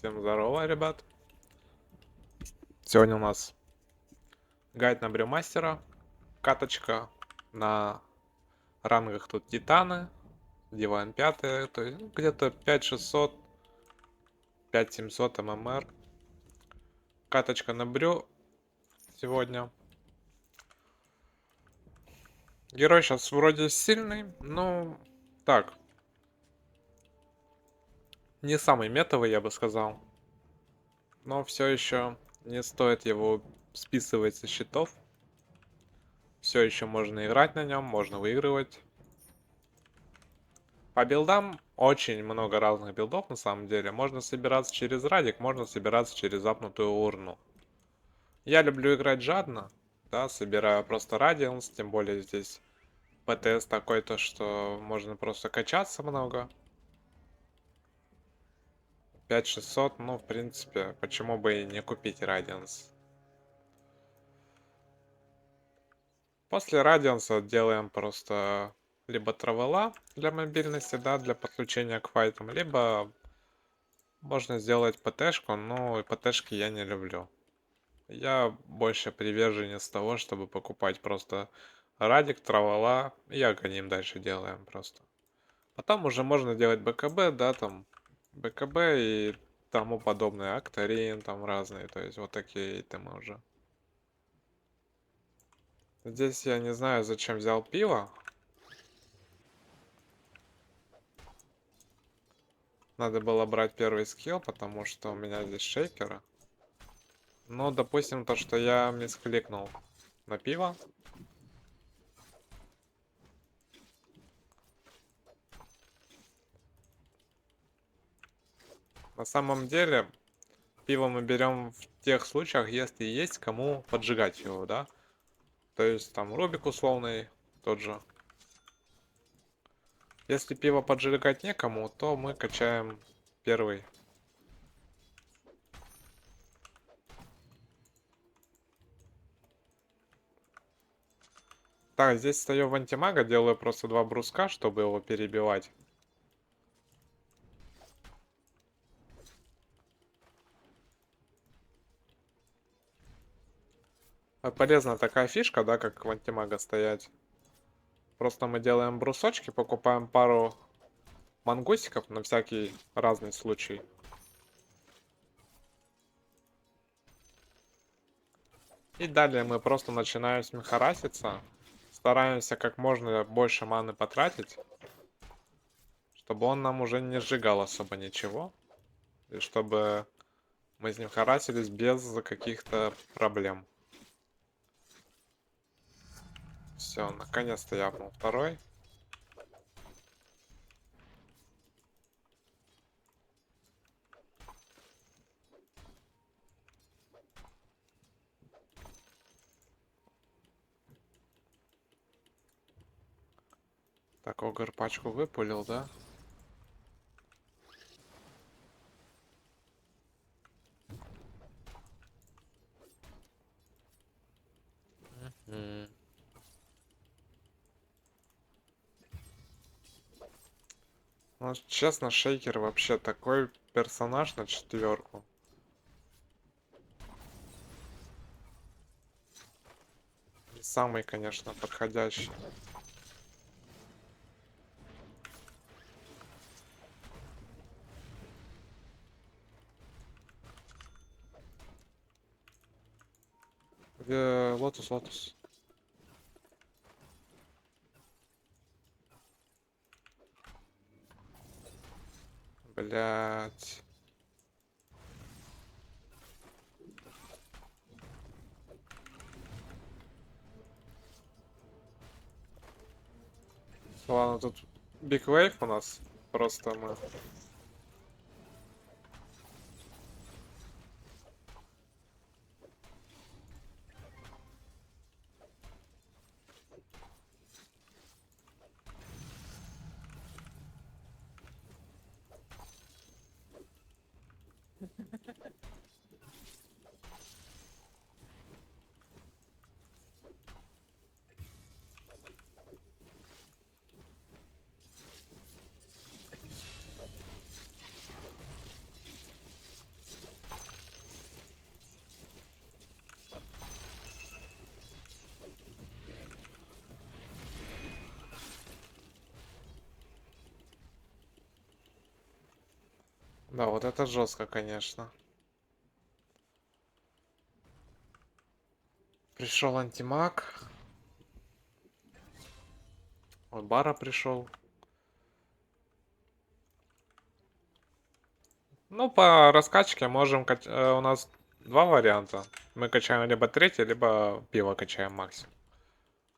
Всем здорово, ребят. Сегодня у нас гайд на брюмастера. Каточка на рангах тут Титаны, Дивайн 5, то есть где-то 5600, 5700 ММР. Каточка на брю сегодня. Герой сейчас вроде сильный, но так, не самый метовый, я бы сказал. Но все еще не стоит его списывать со счетов. Все еще можно играть на нем, можно выигрывать. По билдам очень много разных билдов на самом деле. Можно собираться через радик, можно собираться через апнутую урну. Я люблю играть жадно, да, собираю просто радианс, тем более здесь ПТС такой-то, что можно просто качаться много. 5600, ну, в принципе, почему бы и не купить радианс. После радианса делаем просто либо травела для мобильности, да, для подключения к файтам, либо можно сделать ПТшку, но ПТшки я не люблю. Я больше приверженец того, чтобы покупать просто радик, травала и агоним дальше делаем просто. Потом уже можно делать БКБ, да, там БКБ и тому подобное, Акторин там разные, то есть вот такие итемы уже. Здесь я не знаю, зачем взял пиво. Надо было брать первый скилл, потому что у меня здесь шейкеры. Но, допустим, то, что я мискликнул на пиво. На самом деле, пиво мы берем в тех случаях, если есть кому поджигать его, да? То есть там Рубик условный, тот же. Если пиво поджигать некому, то мы качаем первый. Так, здесь стою в антимага, делаю просто два бруска, чтобы его перебивать. Полезна такая фишка, да, как в антимага стоять. Просто мы делаем брусочки, покупаем пару мангусиков на всякий разный случай. И далее мы просто начинаем смехараситься. Стараемся как можно больше маны потратить, чтобы он нам уже не сжигал особо ничего. И чтобы мы с ним харасились без каких-то проблем. Все, наконец-то я апнул второй. Так, Огр пачку выпулил, да? М. Ну, честно, Шейкер вообще такой персонаж на четверку. Не самый, конечно, подходящий. Где Лотус, Лотус? Блять. Ладно, тут Big Wave у нас. Просто мы... Да, вот это жестко, конечно. Пришел антимаг. Вот Бара пришел. Ну, по раскачке можем... у нас два варианта. Мы качаем либо третий, либо пиво качаем максимум.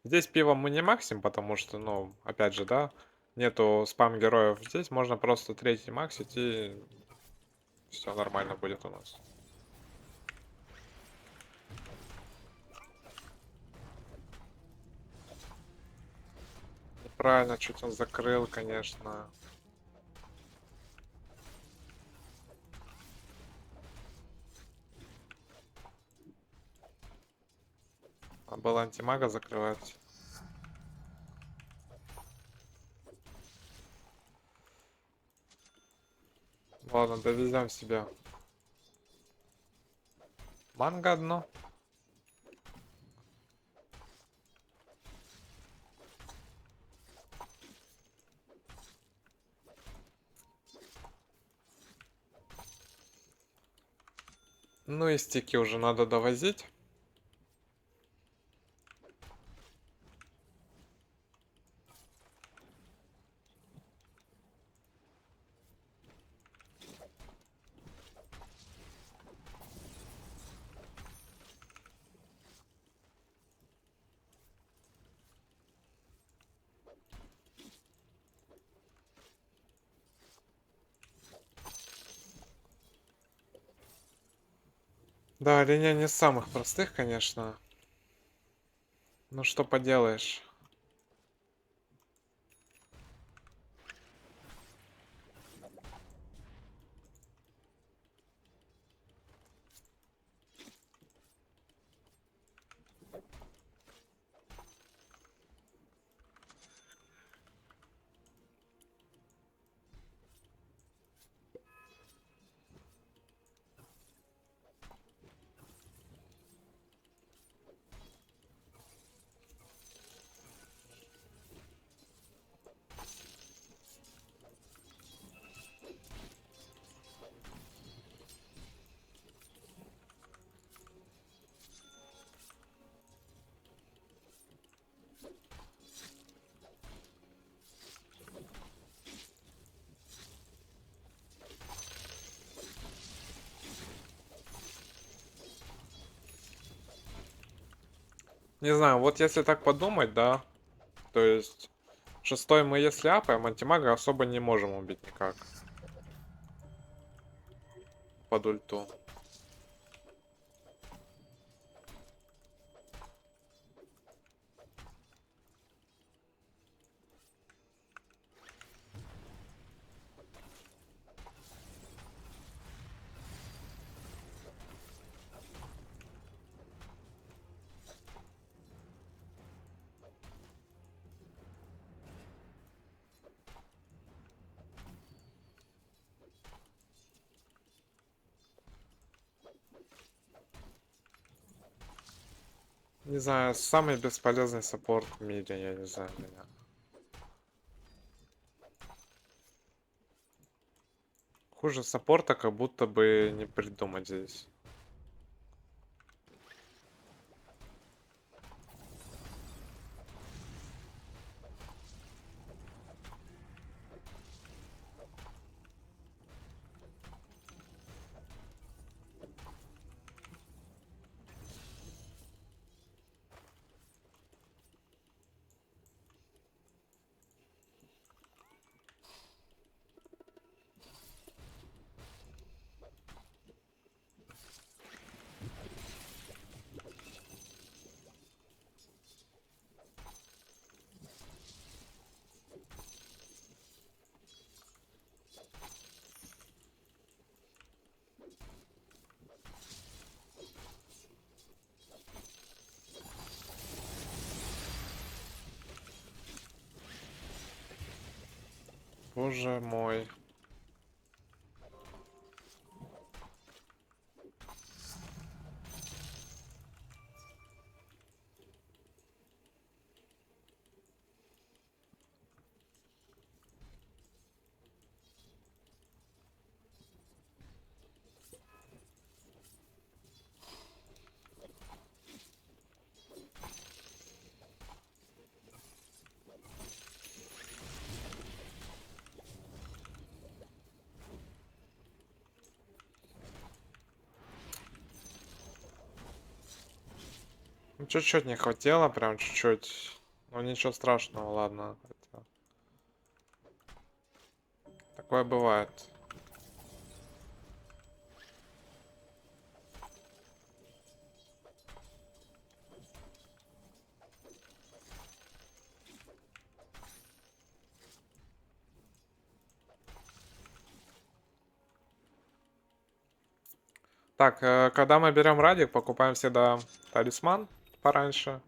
Здесь пиво мы не максим, потому что, ну, опять же, да, нету спам-героев. Здесь можно просто третий максить и все нормально будет у нас. Неправильно, чуть он закрыл, конечно. А было антимага закрывать. Ладно, довезем себя. Манго одно. Ну и стики уже надо довозить. Да, линия не из самых простых, конечно. Ну что поделаешь. Не знаю, вот если так подумать, да, то есть шестой мы если апаем, антимага особо не можем убить никак под ульту. Не знаю, самый бесполезный саппорт в мире, я не знаю меня. Хуже саппорта как будто бы не придумать здесь. Боже мой. Ну, чуть-чуть не хватило, прям чуть-чуть. Ну, ничего страшного, ладно. Такое бывает. Так, когда мы берем радик, покупаем всегда талисман пораньше.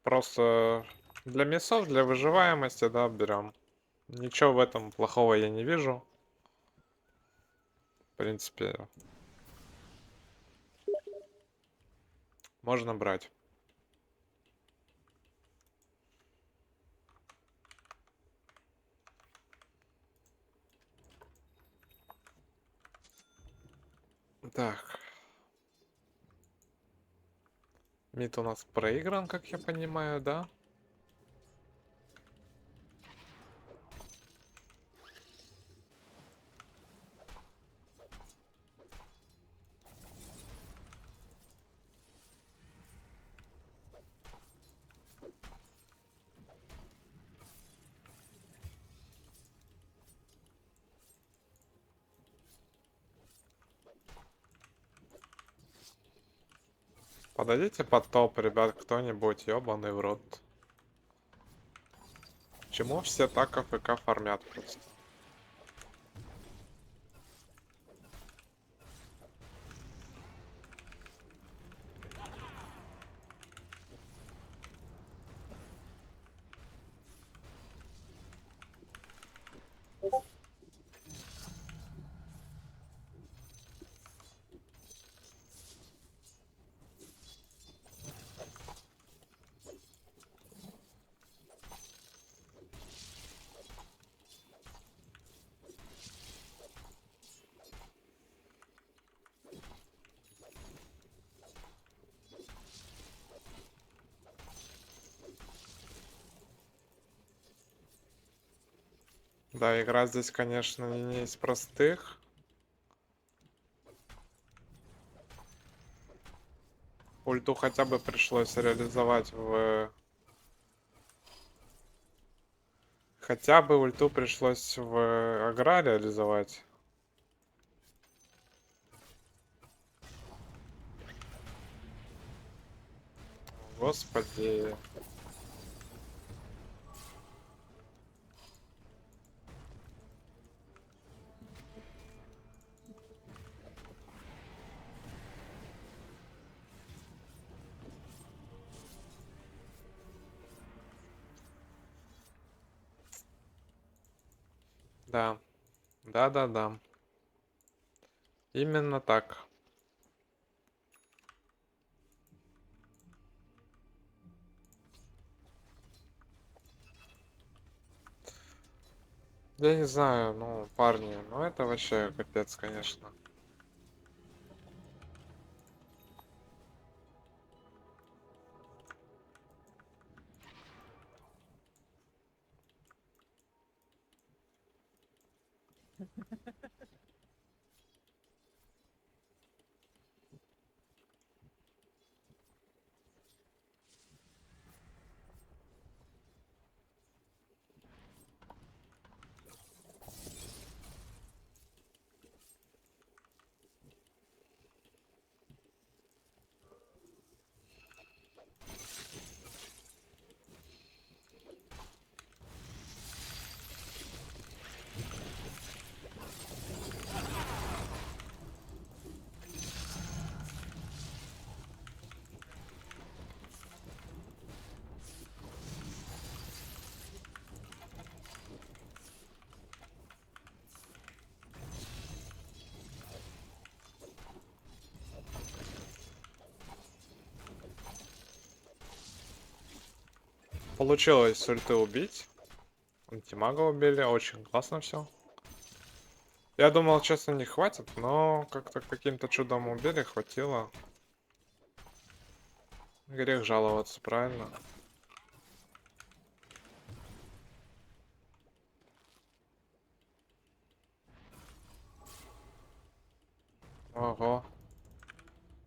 Просто для мясов, для выживаемости, да, берем. Ничего в этом плохого я не вижу. В принципе, можно брать. Так, мид у нас проигран, как я понимаю, да? Подойдите под топ, ребят, кто-нибудь, ёбаный в рот. Чему все так АФК фармят просто? Да, игра здесь, конечно, не из простых. Ульту хотя бы пришлось реализовать в... Хотя бы ульту пришлось в Агра реализовать. Господи. Да. Да-да-да. Именно так. Я не знаю, ну, парни, ну это вообще капец, конечно. Получилось с ульты убить. Антимага убили, очень классно все. Я думал, честно, не хватит, но как-то каким-то чудом убили, хватило. Грех жаловаться, правильно? Ого.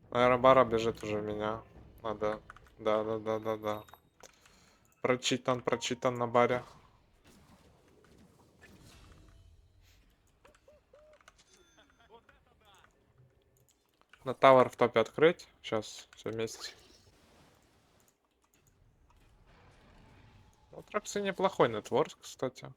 Наверное, Бара бежит уже в меня. Надо Да. Прочитан на баре. На тавер в топе открыть. Сейчас все вместе. Ну, Траксы неплохой нетворк, кстати.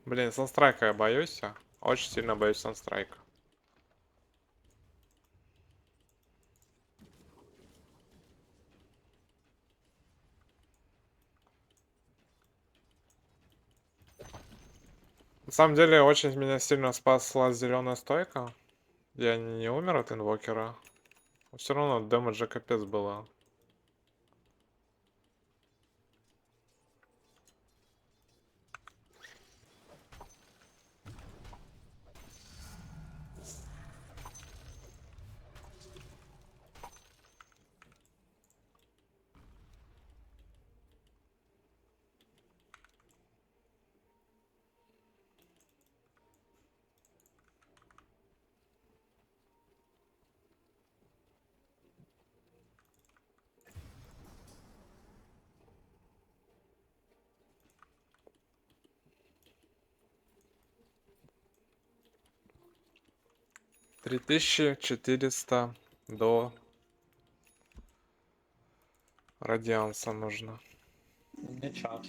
Блин, санстрайка я боюсь. Очень сильно боюсь санстрайка. На самом деле, очень меня сильно спасла зеленая стойка. Я не умер от инвокера. Но все равно дэмэджа капец было. $3400 до радианса нужно. Не час.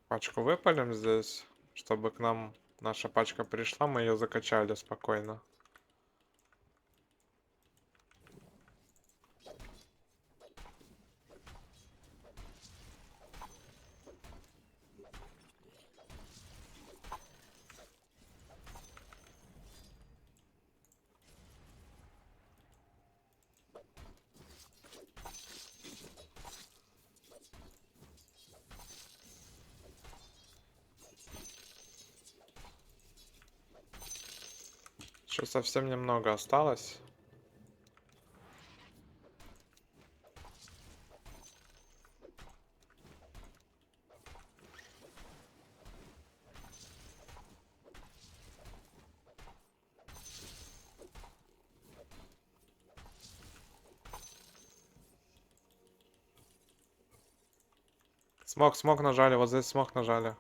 Пачку выпалим здесь, чтобы к нам наша пачка пришла, мы ее закачали спокойно. Еще совсем немного осталось. Смог нажали, вот здесь смог нажали.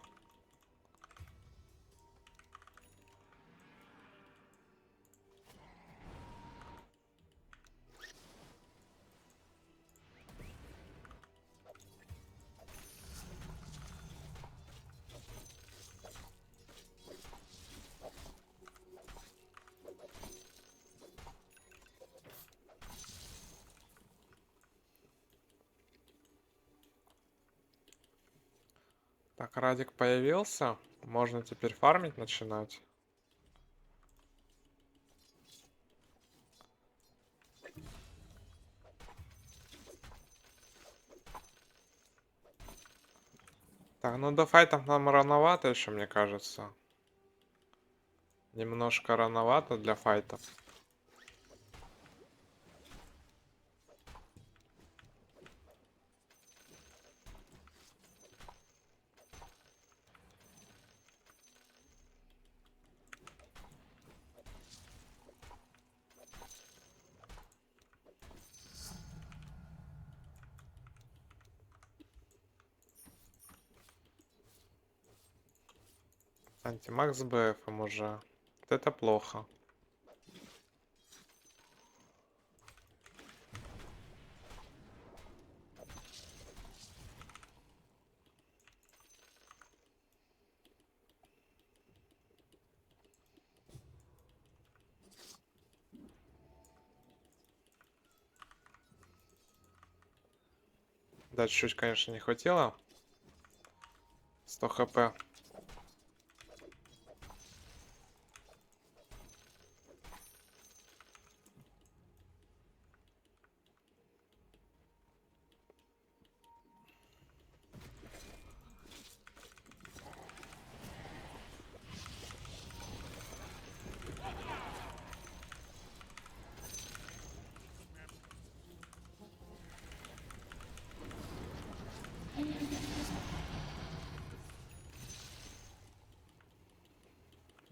Так, Радик появился. Можно теперь фармить начинать. Так, ну до файтов нам рановато еще, мне кажется. Немножко рановато для файтов. Антимаг с БФом уже. Вот это плохо. Да, чуть-чуть, конечно, не хватило. 100 хп.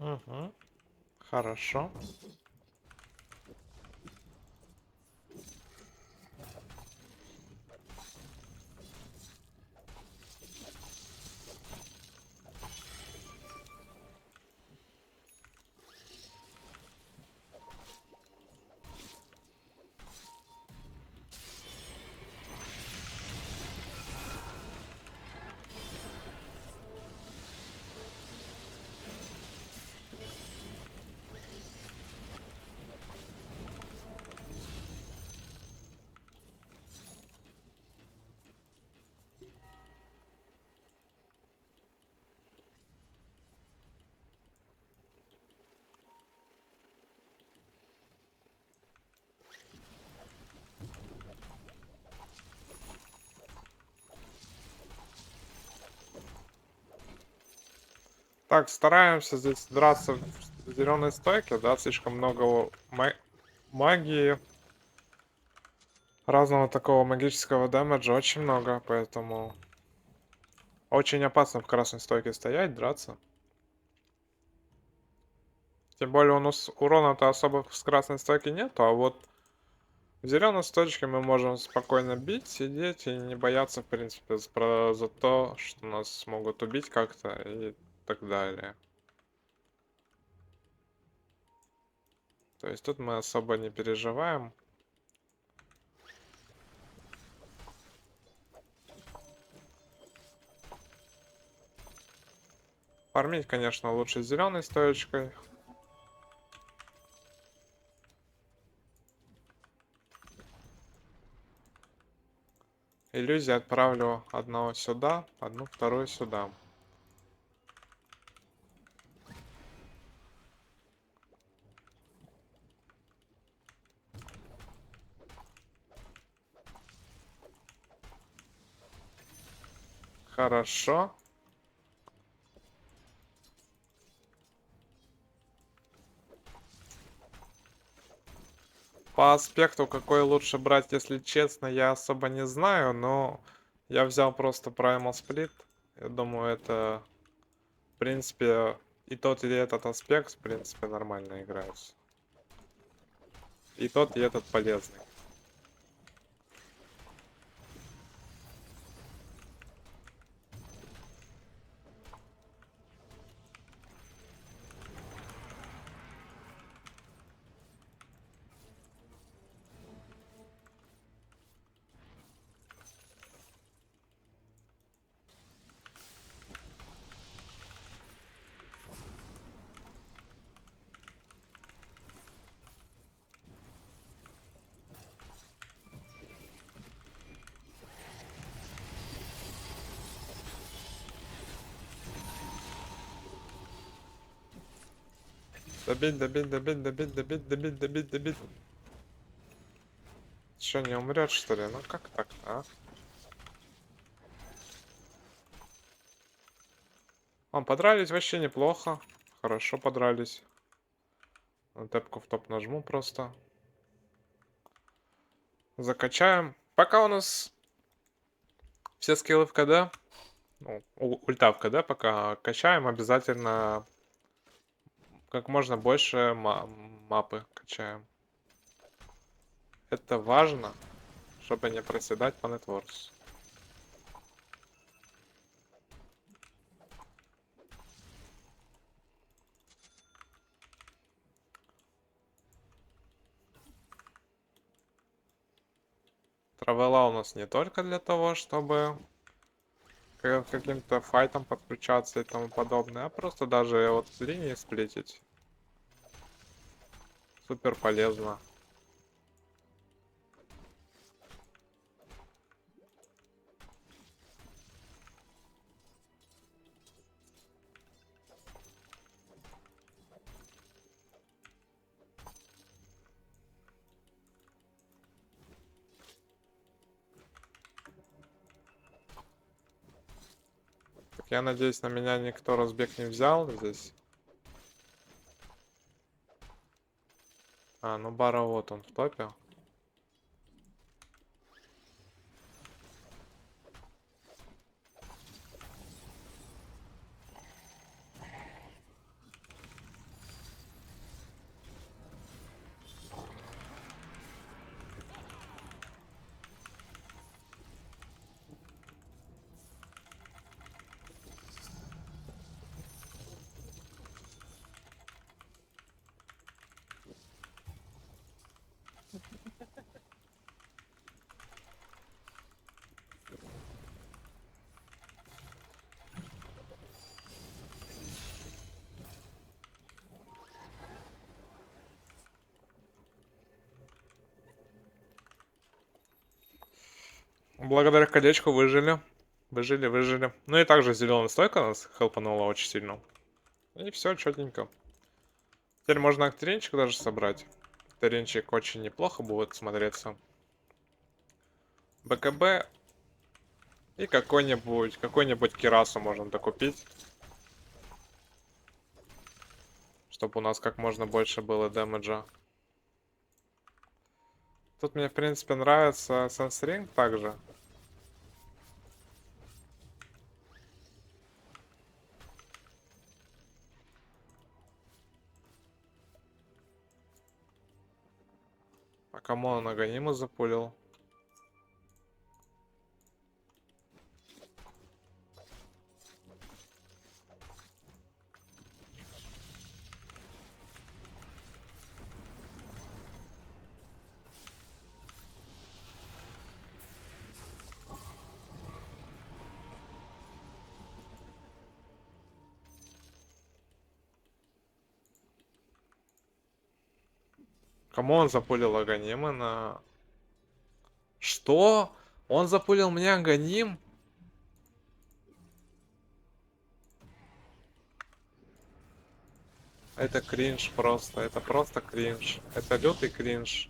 Угу. Хорошо. Так, стараемся здесь драться в зеленой стойке, да, слишком много магии, разного такого магического дэмэджа, очень много, поэтому очень опасно в красной стойке стоять, драться. Тем более у нас урона-то особо с красной стойки нету, а вот в зеленой стойке мы можем спокойно бить, сидеть и не бояться, в принципе, за то, что нас могут убить как-то и так далее. То есть тут мы особо не переживаем. Фармить, конечно, лучше зеленой стоечкой. Иллюзии отправлю одного сюда, одну вторую сюда. Хорошо. По аспекту, какой лучше брать, если честно, я особо не знаю, но я взял просто Primal Split. Я думаю, это, в принципе, и тот, и этот аспект, в принципе, нормально играются. И тот, и этот полезный. Добить, добить, добить, добить, добить, добить, добить, добить. Что, не умрет, что ли? Ну как так, а? Подрались вообще неплохо. Хорошо подрались. Тэпку в топ нажму просто. Закачаем. Пока у нас все скиллы в КД. Ну, ульта в КД пока качаем. Обязательно как можно больше мапы качаем. Это важно, чтобы не проседать по нетворсу. Травела у нас не только для того, чтобы к каким-то файтам подключаться и тому подобное, а просто даже вот линии сплитить. Супер полезно. Так, я надеюсь, на меня никто разбег не взял здесь. А, ну Бара вот он в топе. Благодаря колечку выжили. Выжили. Ну и также зеленая стойка нас хелпанула очень сильно. И все, четенько. Теперь можно актеринчик даже собрать. Актеринчик очень неплохо будет смотреться. БКБ и какой-нибудь Кирасу можно докупить. Чтобы у нас как можно больше было дэмэджа. Тут мне, в принципе, нравится Сенсринг также. А кому он Аганиму запулил? Кому он запулил Аганимы на... Что? Он запулил мне Аганим? Это кринж просто. Это просто кринж. Это лютый кринж.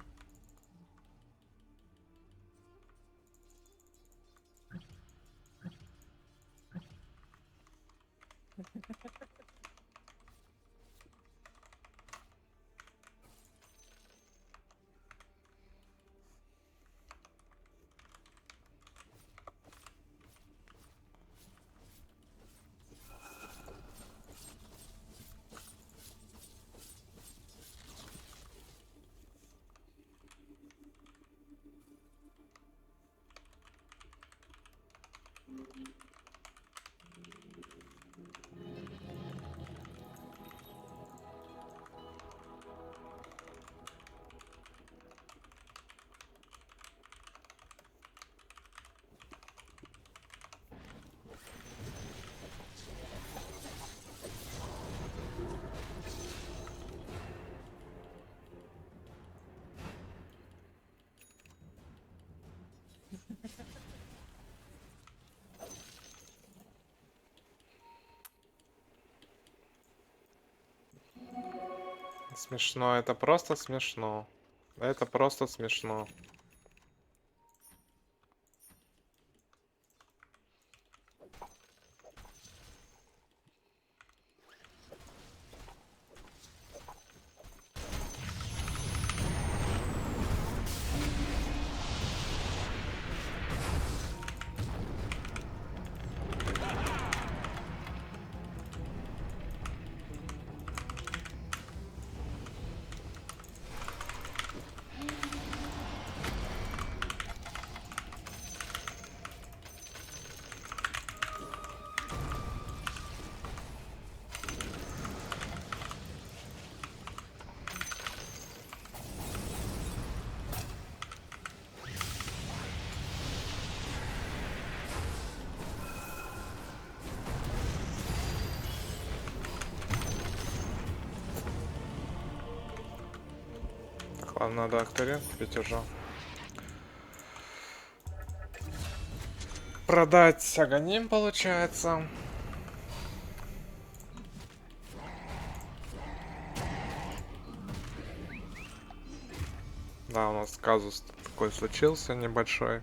Смешно, это просто смешно. Это просто смешно. Ладно, надо Акторин купить уже. Продать Аганим получается. Да, у нас казус такой случился небольшой.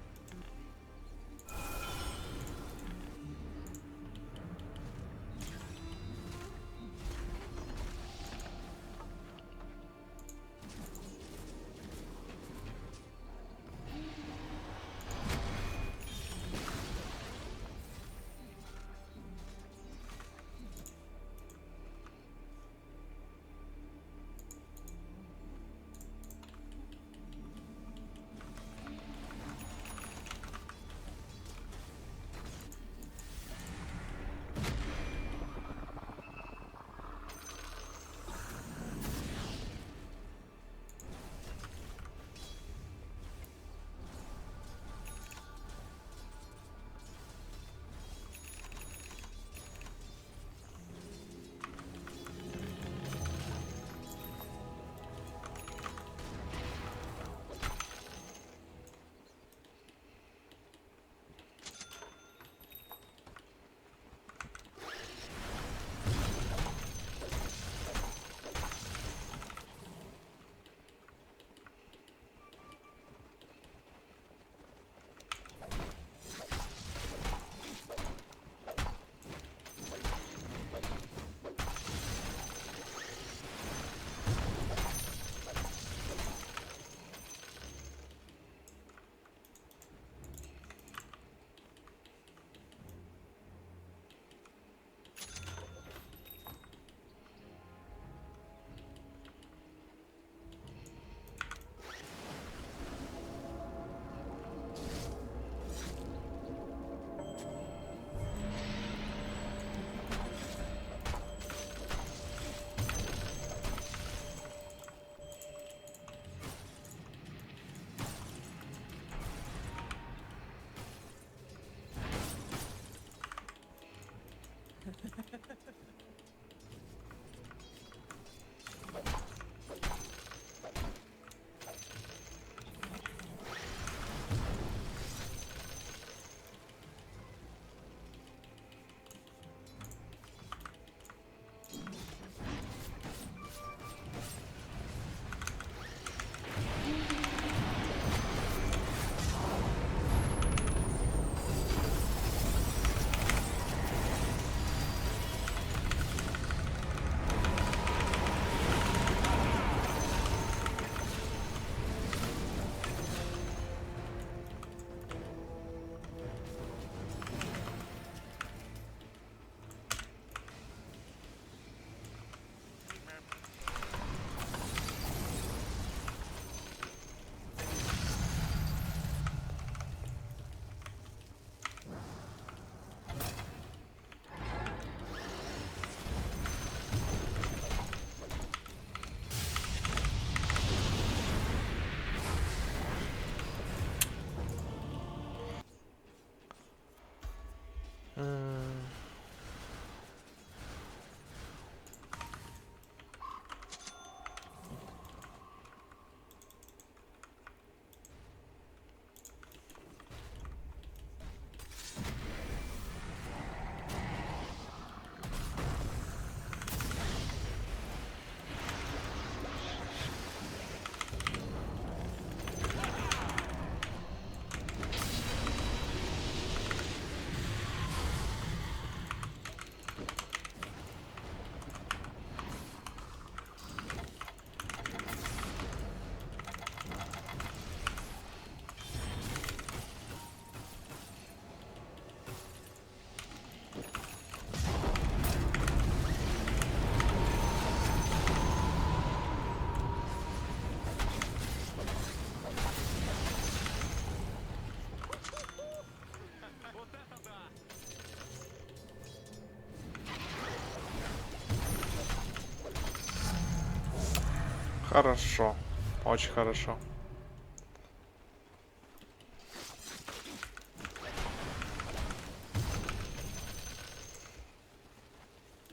Хорошо. Очень хорошо.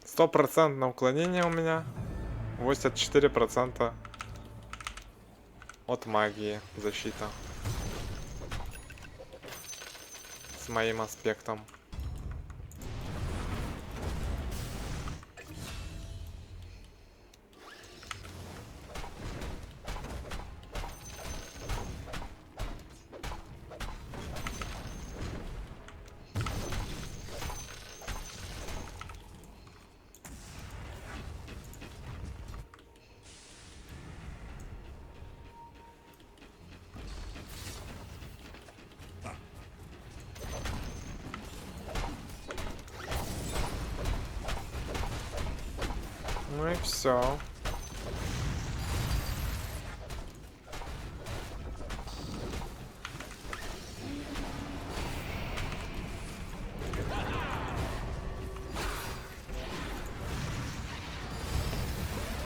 Стопроцентное уклонение у меня. 84%. от магии защита. С моим аспектом. Ну и все.